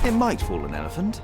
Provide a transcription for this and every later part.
It might fool an elephant.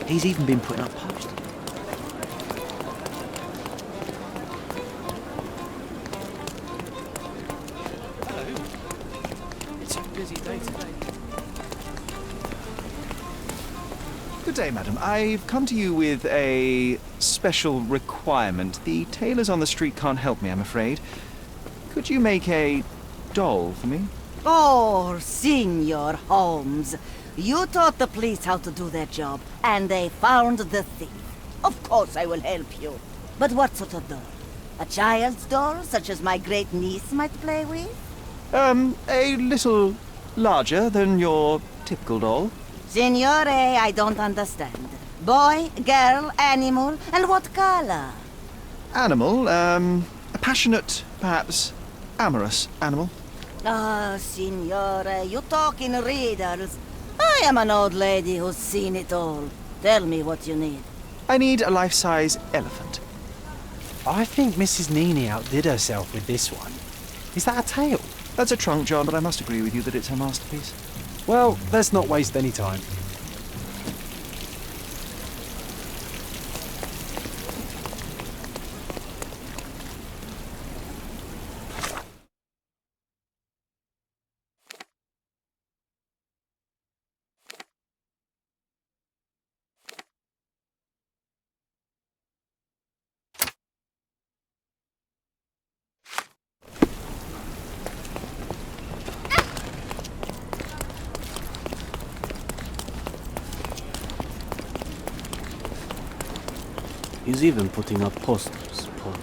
He's even been putting up posters. Hello. It's a busy day today. Good day, madam. I've come to you with a special requirement. The tailors on the street can't help me, I'm afraid. Could you make a doll for me? Oh, Senor Holmes. You taught the police how to do their job, and they found the thief. Of course I will help you. But what sort of doll? A child's doll, such as my great-niece might play with? A little larger than your typical doll. Signore, I don't understand. Boy, girl, animal, and what color? Animal, a passionate, perhaps amorous animal. Ah, Signore, you talk in riddles. I am an old lady who's seen it all. Tell me what you need. I need a life-size elephant. I think Mrs. Nini outdid herself with this one. Is that a tail? That's a trunk, John, but I must agree with you that it's her masterpiece. Well, let's not waste any time. He's even putting up posters, Paul.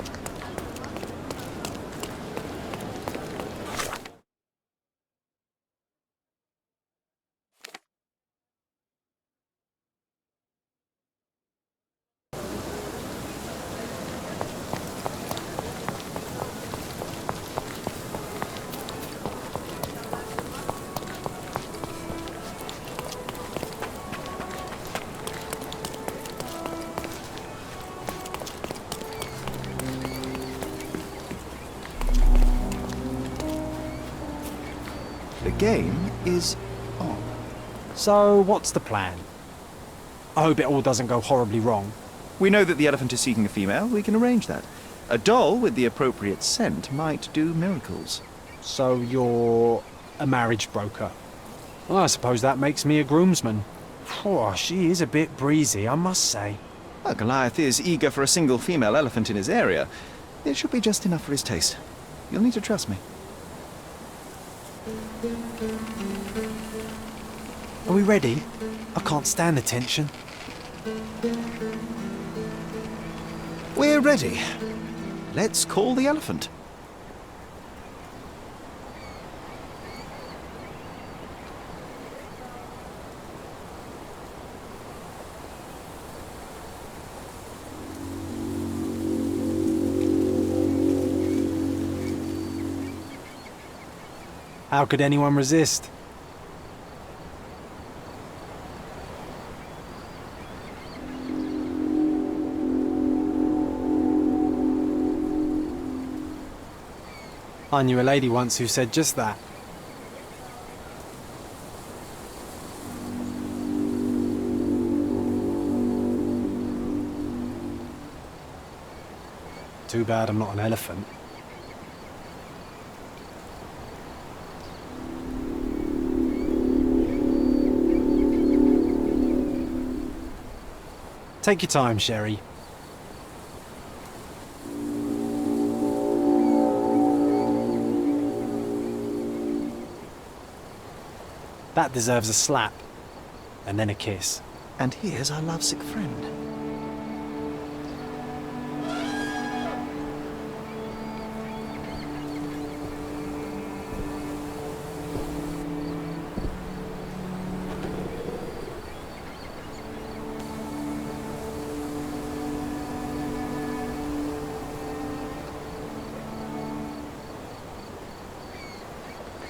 The game is on. So, what's the plan? I hope it all doesn't go horribly wrong. We know that the elephant is seeking a female. We can arrange that. A doll with the appropriate scent might do miracles. So, you're a marriage broker? Well, I suppose that makes me a groomsman. Oh, she is a bit breezy, I must say. Well, Goliath is eager for a single female elephant in his area. It should be just enough for his taste. You'll need to trust me. Are we ready? I can't stand the tension. We're ready. Let's call the elephant. How could anyone resist? I knew a lady once who said just that. Too bad I'm not an elephant. Take your time, Sherry. That deserves a slap. And then a kiss. And here's our lovesick friend.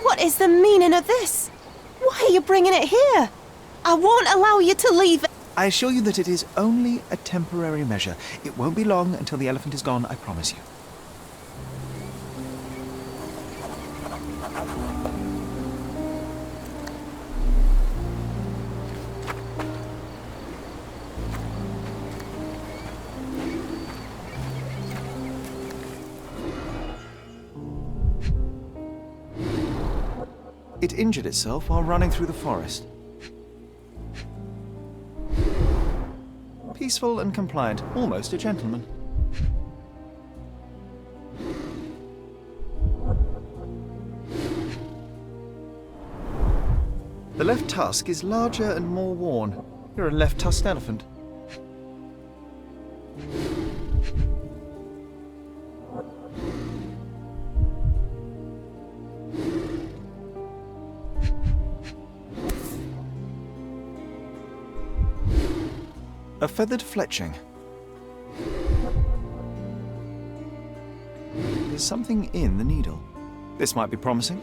What is the meaning of this? Why are you bringing it here? I won't allow you to leave. I assure you that it is only a temporary measure. It won't be long until the elephant is gone, I promise you. It injured itself while running through the forest. Peaceful and compliant, almost a gentleman. The left tusk is larger and more worn. You're a left-tusked elephant. A feathered fletching. There's something in the needle. This might be promising.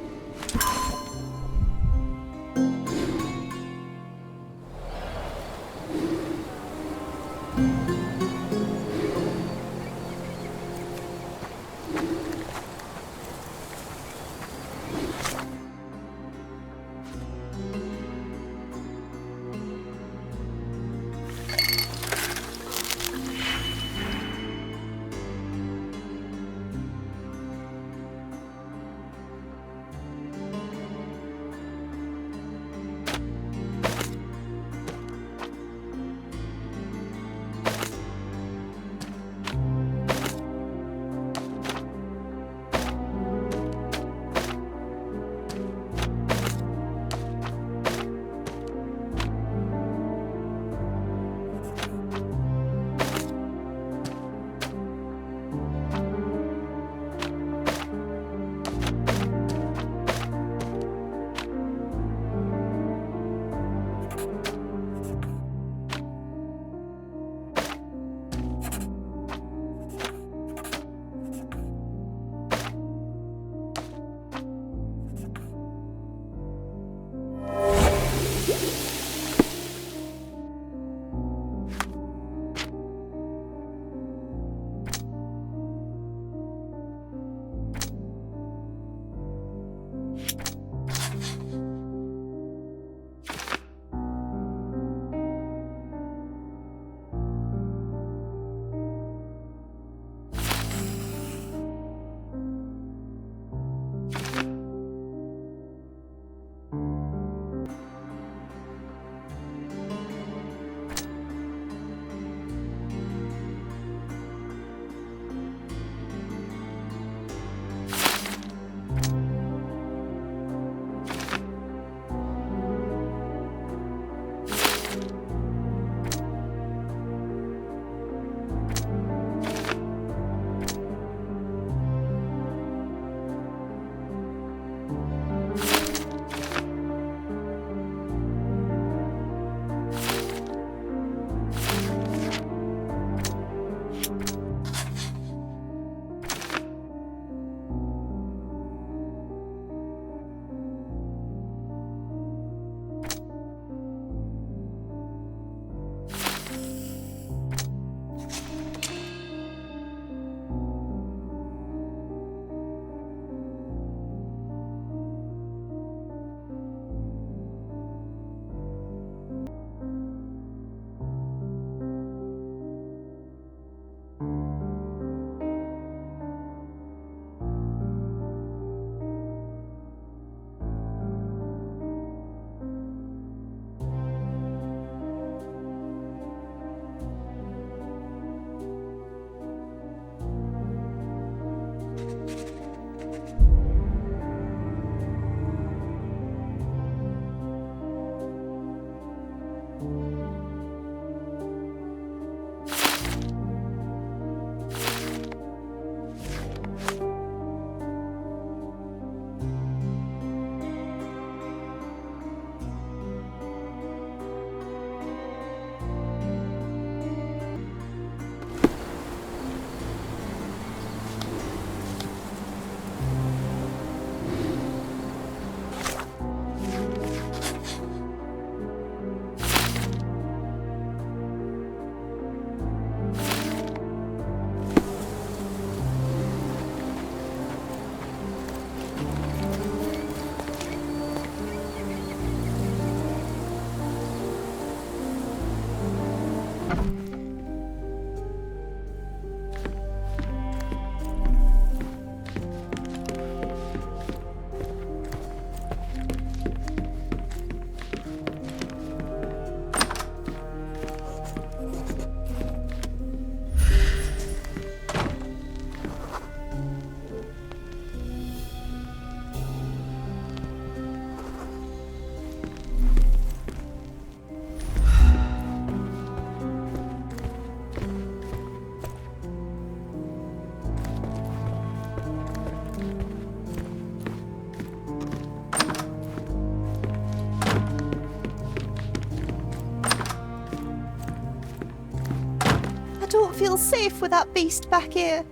don't feel safe with that beast back here.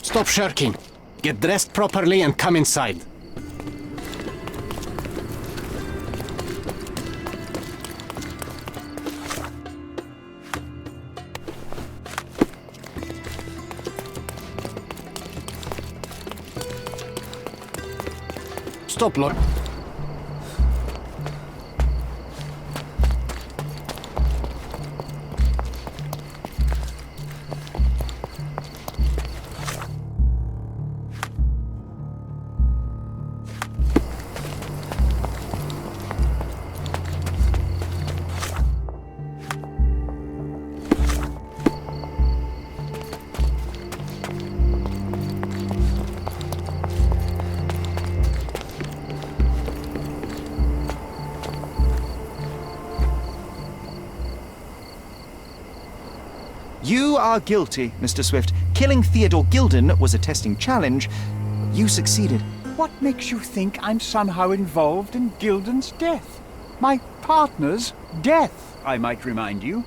Stop shirking. Get dressed properly and come inside. Stop, Lord. You are guilty, Mr. Swift. Killing Theodore Gilden was a testing challenge. You succeeded. What makes you think I'm somehow involved in Gilden's death? My partner's death, I might remind you.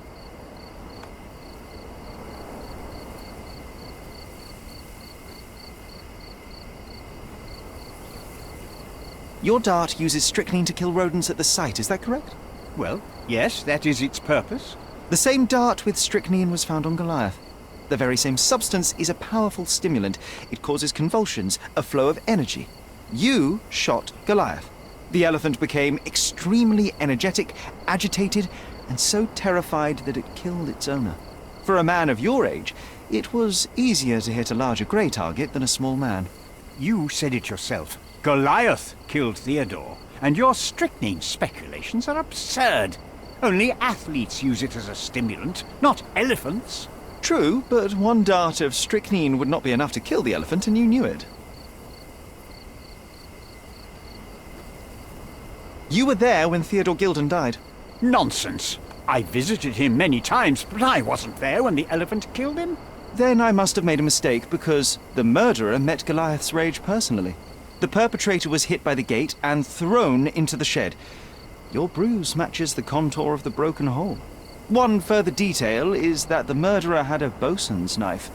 Your dart uses strychnine to kill rodents at the site, is that correct? Well, yes, that is its purpose. The same dart with strychnine was found on Goliath. The very same substance is a powerful stimulant. It causes convulsions, a flow of energy. You shot Goliath. The elephant became extremely energetic, agitated, and so terrified that it killed its owner. For a man of your age, it was easier to hit a larger grey target than a small man. You said it yourself. Goliath killed Theodore, and your strychnine speculations are absurd. Only athletes use it as a stimulant, not elephants. True, but one dart of strychnine would not be enough to kill the elephant, and you knew it. You were there when Theodore Gilden died. Nonsense. I visited him many times, but I wasn't there when the elephant killed him. Then I must have made a mistake, because the murderer met Goliath's rage personally. The perpetrator was hit by the gate and thrown into the shed. Your bruise matches the contour of the broken hole. One further detail is that the murderer had a bosun's knife,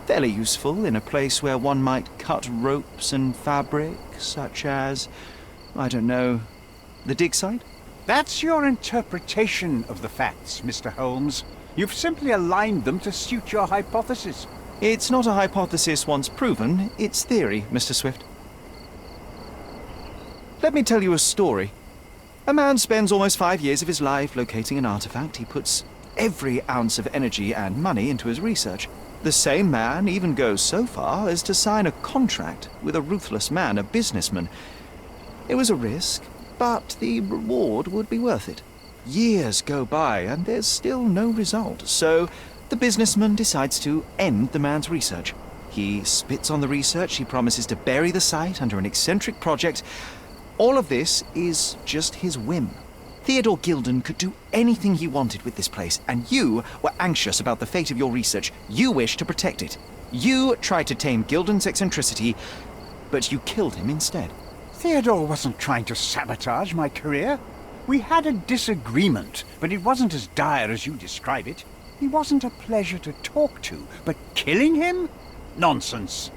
fairly useful in a place where one might cut ropes and fabric, such as, I don't know, the dig site? That's your interpretation of the facts, Mr. Holmes. You've simply aligned them to suit your hypothesis. It's not a hypothesis once proven, it's theory, Mr. Swift. Let me tell you a story. A man spends almost 5 years of his life locating an artifact. He puts every ounce of energy and money into his research. The same man even goes so far as to sign a contract with a ruthless man, a businessman. It was a risk, but the reward would be worth it. Years go by and there's still no result, so the businessman decides to end the man's research. He spits on the research, he promises to bury the site under an eccentric project. All of this is just his whim. Theodore Gilden could do anything he wanted with this place, and you were anxious about the fate of your research. You wished to protect it. You tried to tame Gilden's eccentricity, but you killed him instead. Theodore wasn't trying to sabotage my career. We had a disagreement, but it wasn't as dire as you describe it. He wasn't a pleasure to talk to, but killing him? Nonsense.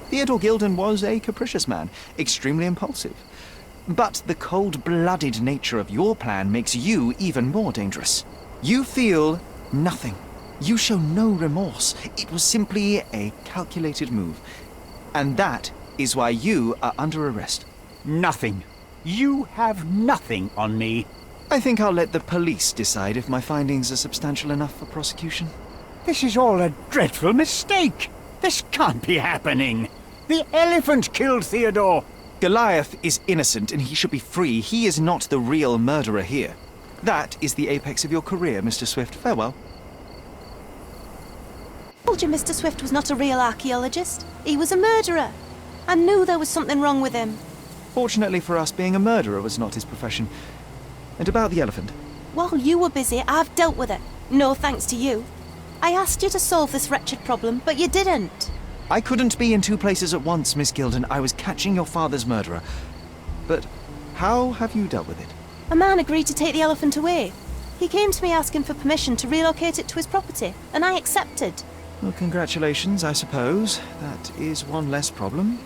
Theodore Gilden was a capricious man, extremely impulsive. But the cold-blooded nature of your plan makes you even more dangerous. You feel nothing. You show no remorse. It was simply a calculated move. And that is why you are under arrest. Nothing. You have nothing on me. I think I'll let the police decide if my findings are substantial enough for prosecution. This is all a dreadful mistake. This can't be happening. The elephant killed Theodore. Goliath is innocent and he should be free. He is not the real murderer here. That is the apex of your career, Mr. Swift. Farewell. I told you Mr. Swift was not a real archaeologist. He was a murderer. I knew there was something wrong with him. Fortunately for us, being a murderer was not his profession. And about the elephant. While you were busy, I've dealt with it. No thanks to you. I asked you to solve this wretched problem, but you didn't. I couldn't be in two places at once, Miss Gilden. I was catching your father's murderer. But how have you dealt with it? A man agreed to take the elephant away. He came to me asking for permission to relocate it to his property, and I accepted. Well, congratulations, I suppose. That is one less problem.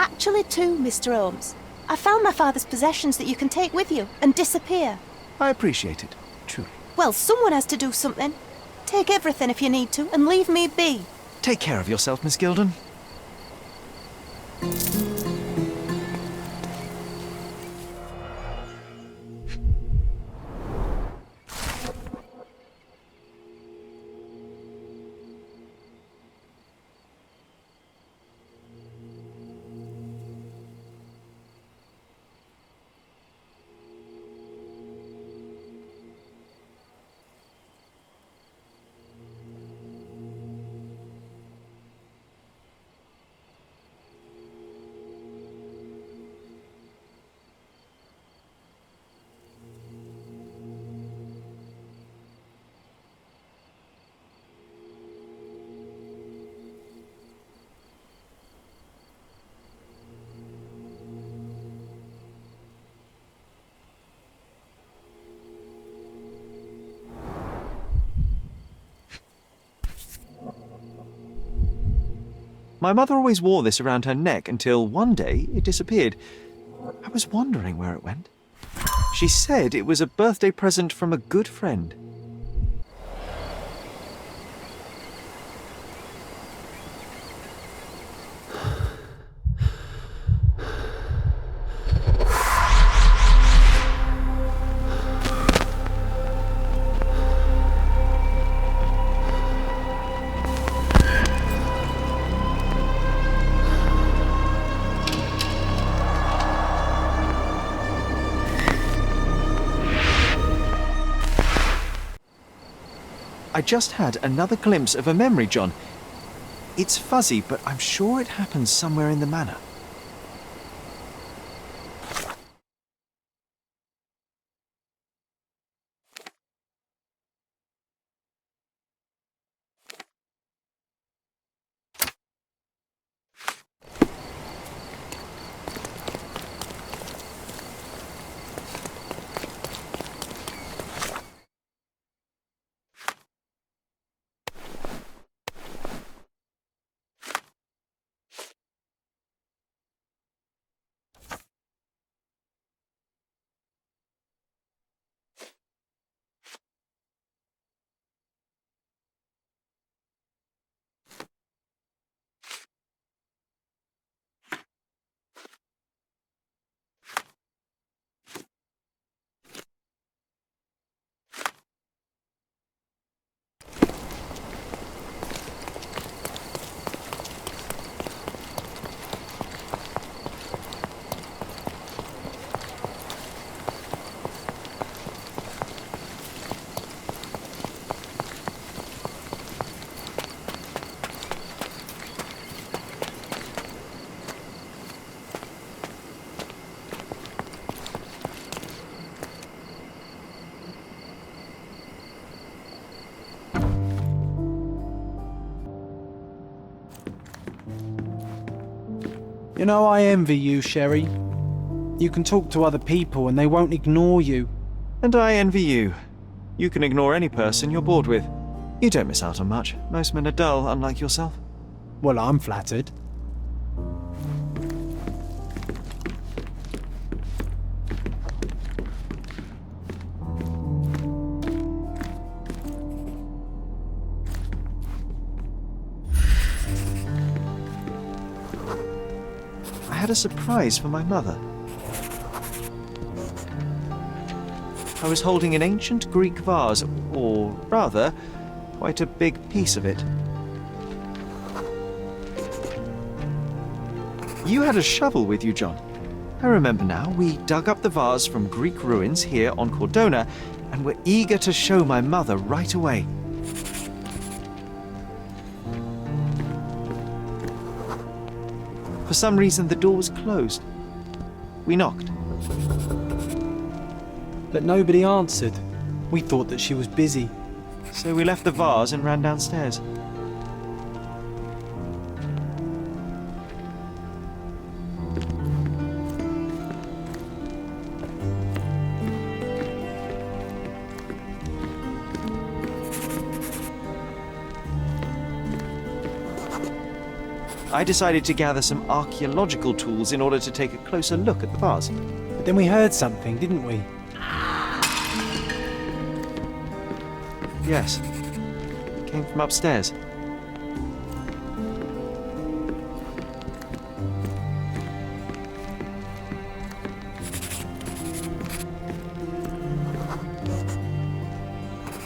Actually, two, Mr. Holmes. I found my father's possessions that you can take with you and disappear. I appreciate it, truly. Well, someone has to do something. Take everything if you need to, and leave me be. Take care of yourself, Miss Gilden. My mother always wore this around her neck until one day it disappeared. I was wondering where it went. She said it was a birthday present from a good friend. I just had another glimpse of a memory, John. It's fuzzy, but I'm sure it happens somewhere in the manor. You know, I envy you, Sherry. You can talk to other people and they won't ignore you. And I envy you. You can ignore any person you're bored with. You don't miss out on much. Most men are dull, unlike yourself. Well, I'm flattered. I had a surprise for my mother. I was holding an ancient Greek vase, or rather, quite a big piece of it. You had a shovel with you, John. I remember now. We dug up the vase from Greek ruins here on Cordona and were eager to show my mother right away. For some reason, the door was closed. We knocked. But nobody answered. We thought that she was busy. So we left the vase and ran downstairs. I decided to gather some archaeological tools in order to take a closer look at the vase. But then we heard something, didn't we? Yes. It came from upstairs.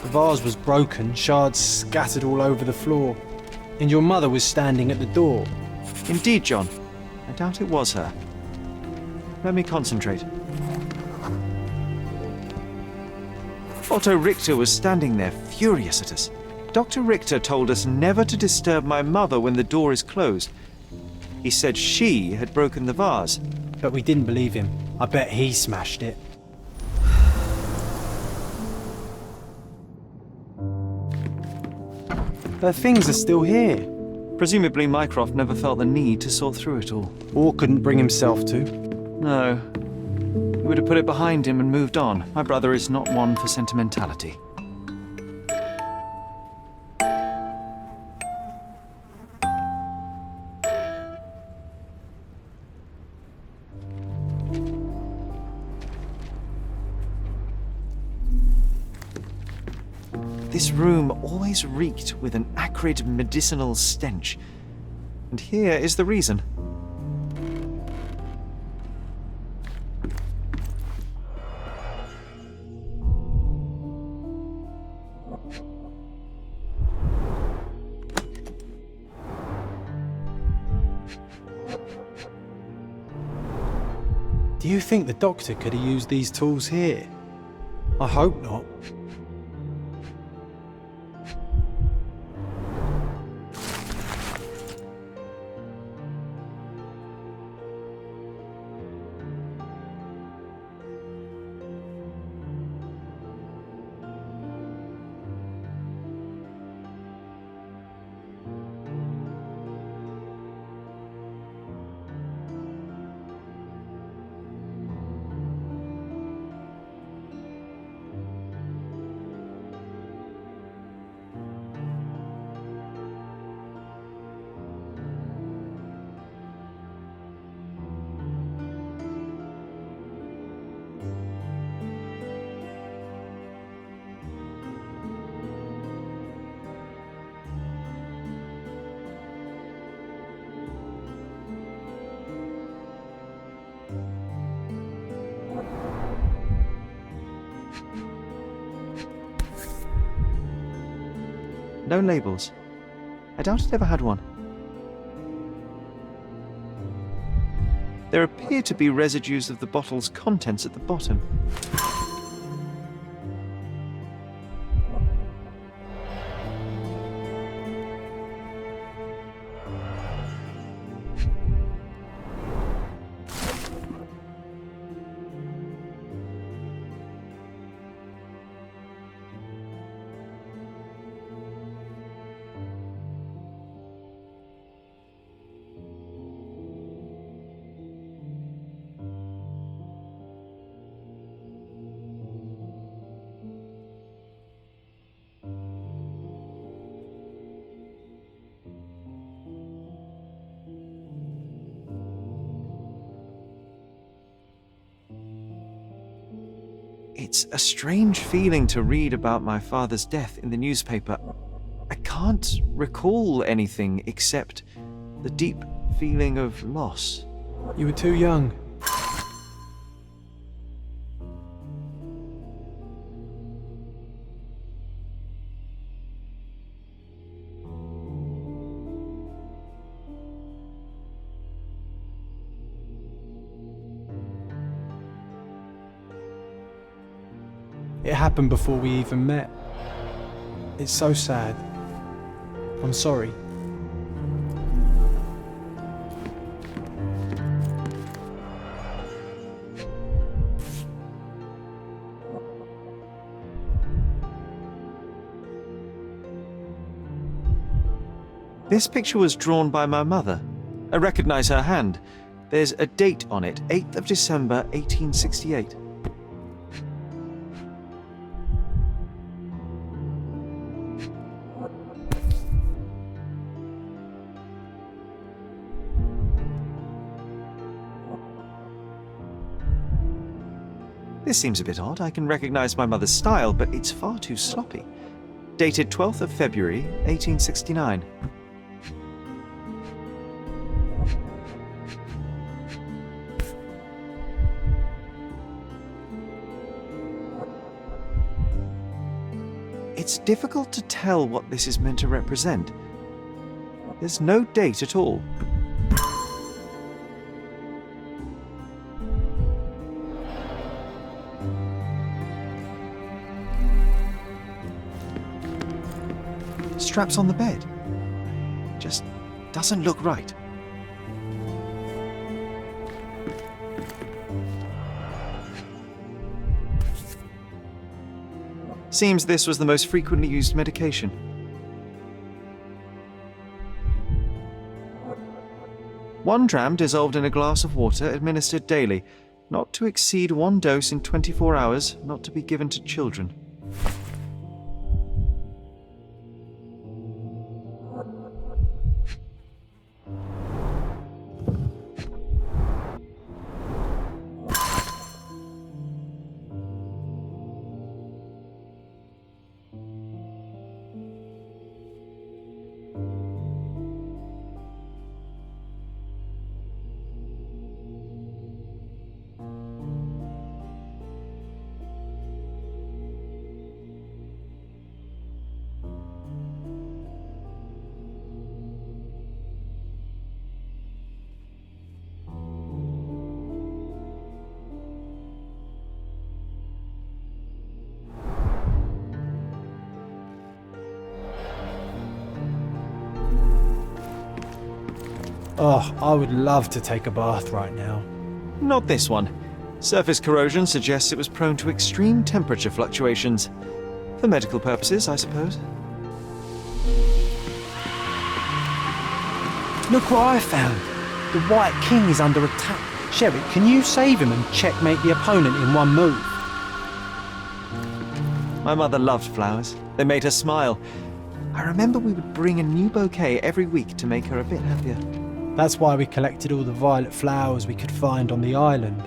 The vase was broken, shards scattered all over the floor. And your mother was standing at the door. Indeed, John. I doubt it was her. Let me concentrate. Otto Richter was standing there, furious at us. Dr. Richter told us never to disturb my mother when the door is closed. He said she had broken the vase. But we didn't believe him. I bet he smashed it. Her things are still here. Presumably Mycroft never felt the need to sort through it all. Or couldn't bring himself to. No. He would have put it behind him and moved on. My brother is not one for sentimentality. This room always reeked with an acrid medicinal stench. And here is the reason. Do you think the doctor could have used these tools here? I hope not. No labels. I doubt it ever had one. There appear to be residues of the bottle's contents at the bottom. It's a strange feeling to read about my father's death in the newspaper. I can't recall anything except the deep feeling of loss. You were too young. It happened before we even met. It's so sad. I'm sorry. This picture was drawn by my mother. I recognize her hand. There's a date on it, 8th of December, 1868. This seems a bit odd. I can recognize my mother's style, but it's far too sloppy. Dated 12th of February, 1869. It's difficult to tell what this is meant to represent. There's no date at all. Straps on the bed. Just doesn't look right. Seems this was the most frequently used medication. One dram dissolved in a glass of water, administered daily, not to exceed 1 dose in 24 hours, not to be given to children. Oh, I would love to take a bath right now. Not this one. Surface corrosion suggests it was prone to extreme temperature fluctuations. For medical purposes, I suppose. Look what I found. The White King is under attack. Sherry, can you save him and checkmate the opponent in one move? My mother loved flowers. They made her smile. I remember we would bring a new bouquet every week to make her a bit happier. That's why we collected all the violet flowers we could find on the island.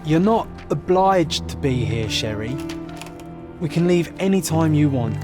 You're not obliged to be here, Sherry. We can leave any time you want.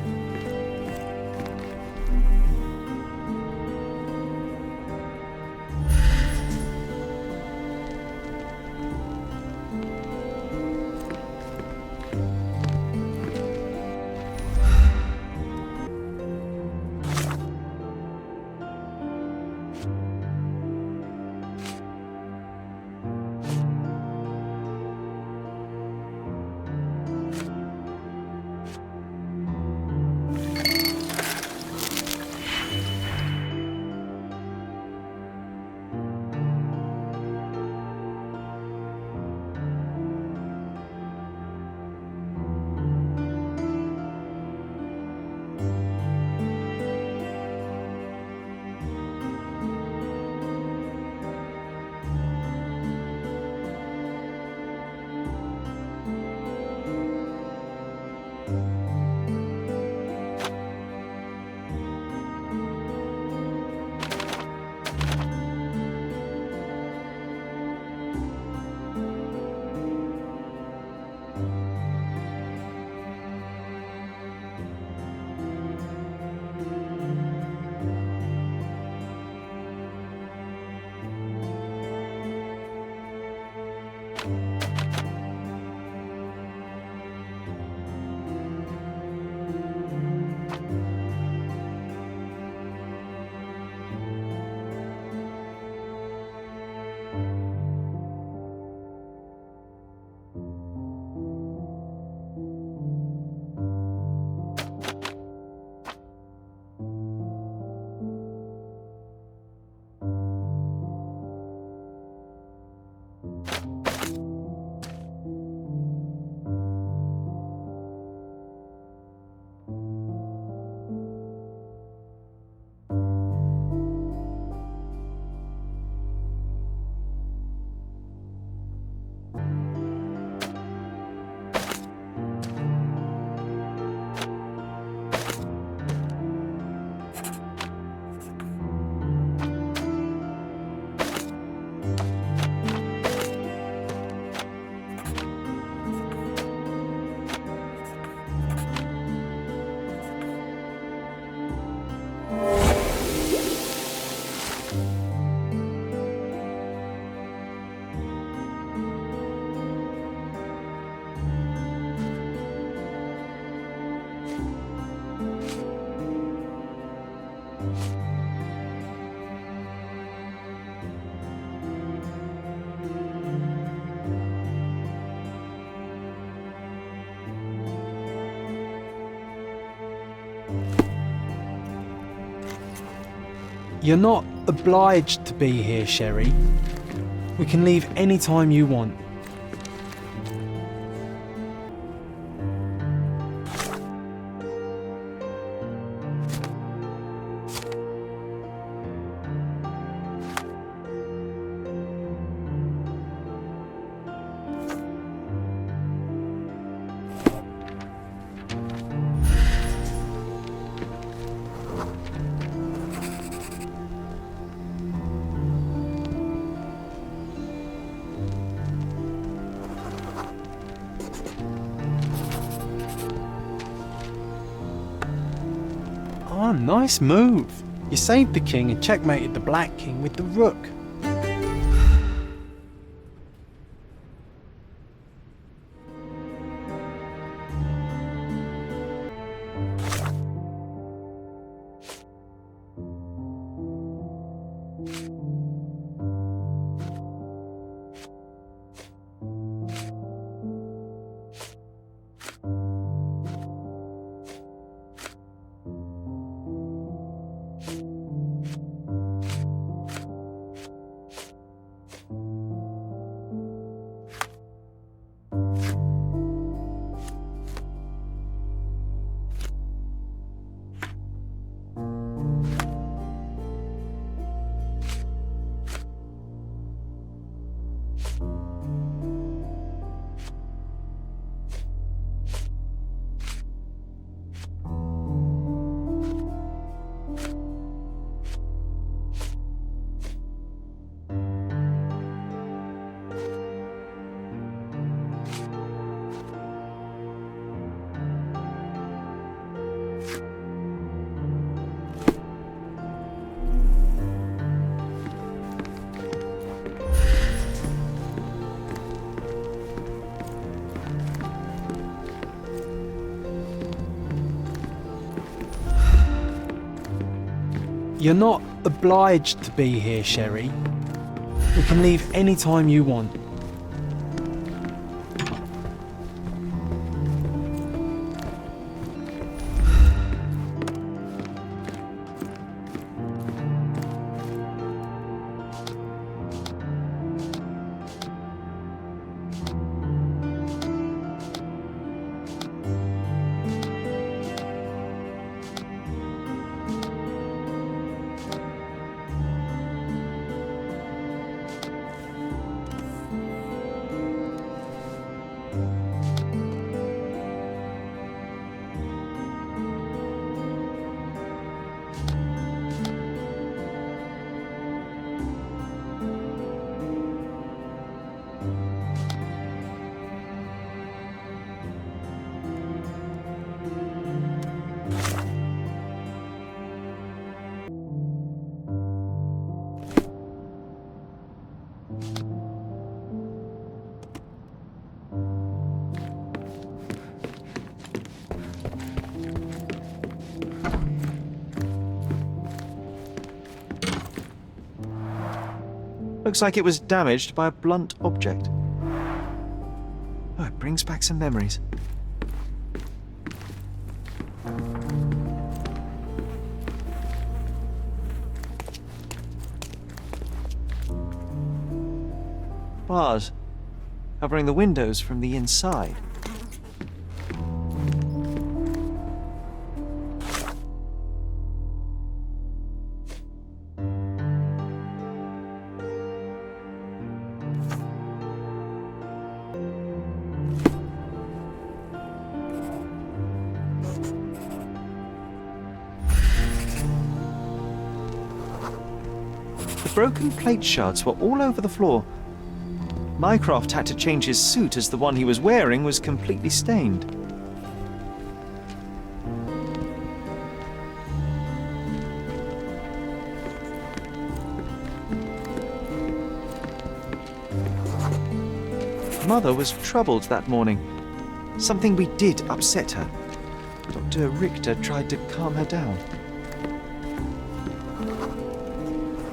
You're not obliged to be here, Sherry. We can leave any time you want. Oh, nice move. You saved the king and checkmated the black king with the rook. You're not obliged to be here, Sherry. We can leave any time you want. Looks like it was damaged by a blunt object. Oh, it brings back some memories. Bars covering the windows from the inside. The broken plate shards were all over the floor. Mycroft had to change his suit as the one he was wearing was completely stained. Mother was troubled that morning. Something we did upset her. Dr. Richter tried to calm her down.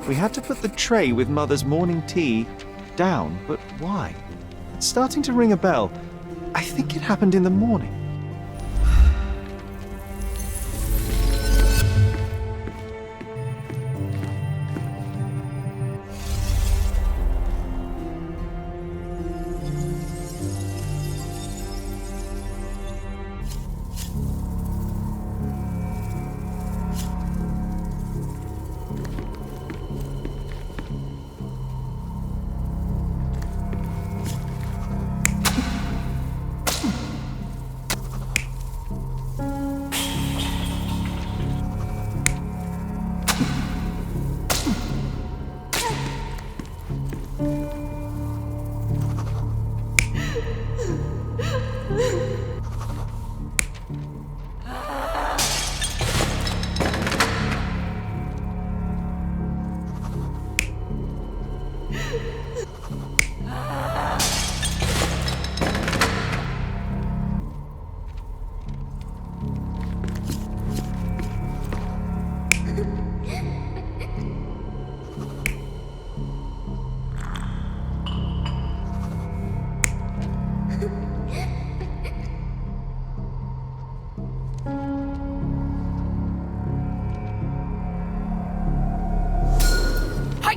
We had to put the tray with Mother's morning tea down, but why? It's starting to ring a bell. I think it happened in the morning.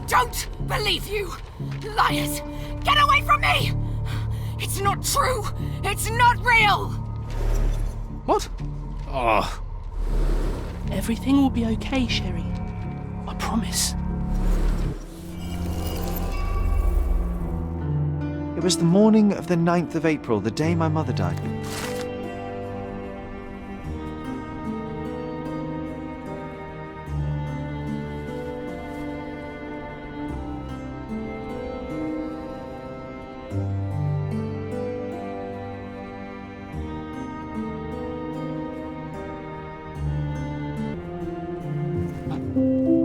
don't believe you! Liars! Get away from me! It's not true! It's not real! What? Oh. Everything will be okay, Sherry. I promise. It was the morning of the 9th of April, the day my mother died.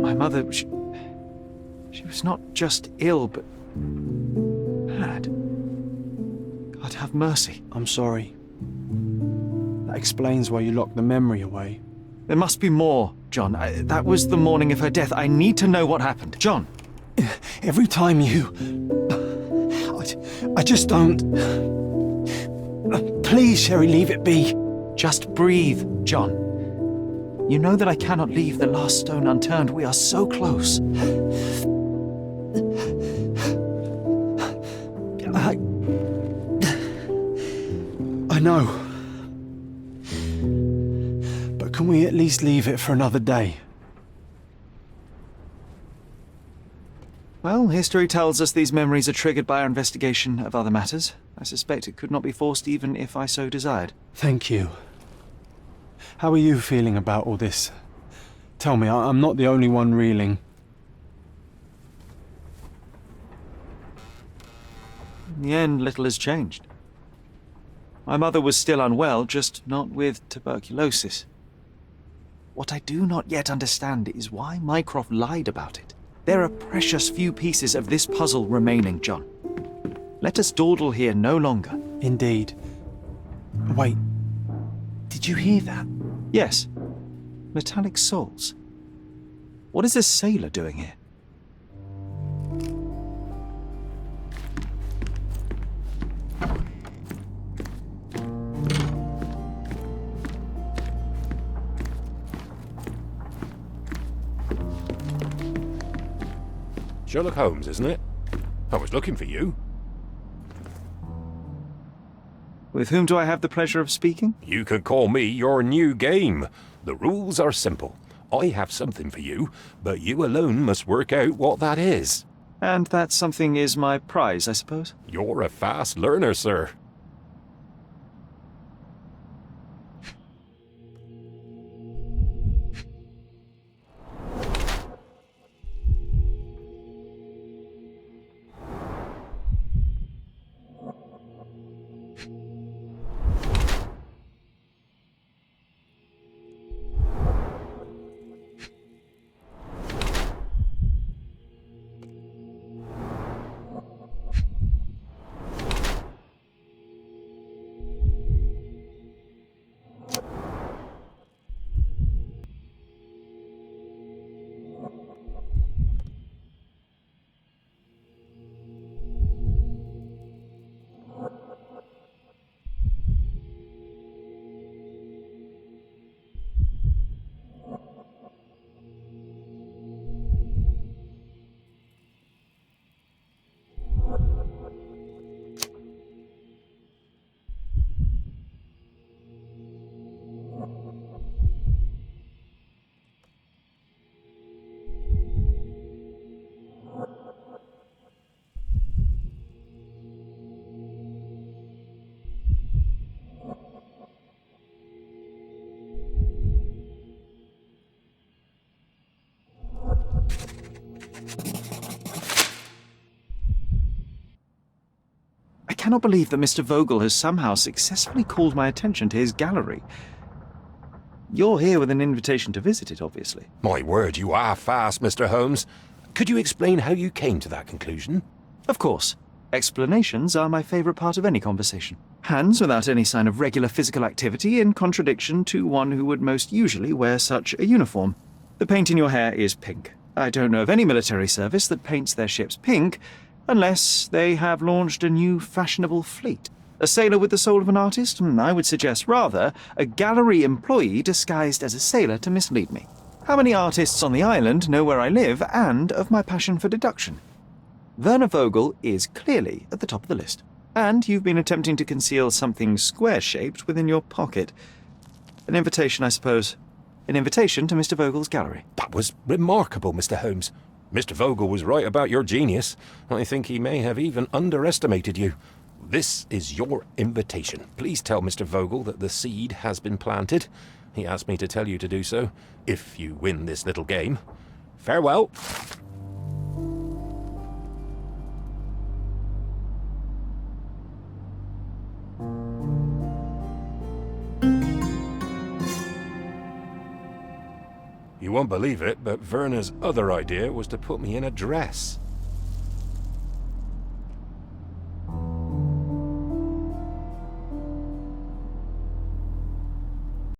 My mother, she was not just ill, but mad. God have mercy. I'm sorry. That explains why you locked the memory away. There must be more, John. That was the morning of her death. I need to know what happened. John! Every time you... I just don't... Please, Sherry, leave it be. Just breathe, John. You know that I cannot leave the last stone unturned. We are so close. I know. But can we at least leave it for another day? Well, history tells us these memories are triggered by our investigation of other matters. I suspect it could not be forced even if I so desired. Thank you. How are you feeling about all this? Tell me, I'm not the only one reeling. In the end, little has changed. My mother was still unwell, just not with tuberculosis. What I do not yet understand is why Mycroft lied about it. There are precious few pieces of this puzzle remaining, John. Let us dawdle here no longer. Indeed. Wait, did you hear that? Yes. Metallic souls. What is this sailor doing here? Sherlock Holmes, isn't it? I was looking for you. With whom do I have the pleasure of speaking? You can call me your new game. The rules are simple. I have something for you, but you alone must work out what that is. And that something is my prize, I suppose? You're a fast learner, sir. I cannot believe that Mr. Vogel has somehow successfully called my attention to his gallery. You're here with an invitation to visit it, obviously. My word, you are fast, Mr. Holmes. Could you explain how you came to that conclusion? Of course. Explanations are my favourite part of any conversation. Hands without any sign of regular physical activity, in contradiction to one who would most usually wear such a uniform. The paint in your hair is pink. I don't know of any military service that paints their ships pink, unless they have launched a new fashionable fleet. A sailor with the soul of an artist? I would suggest rather a gallery employee disguised as a sailor to mislead me. How many artists on the island know where I live and of my passion for deduction? Werner Vogel is clearly at the top of the list. And you've been attempting to conceal something square-shaped within your pocket. An invitation, I suppose. An invitation to Mr. Vogel's gallery. That was remarkable, Mr. Holmes. Mr. Vogel was right about your genius. I think he may have even underestimated you. This is your invitation. Please tell Mr. Vogel that the seed has been planted. He asked me to tell you to do so, if you win this little game. Farewell. You won't believe it, but Werner's other idea was to put me in a dress.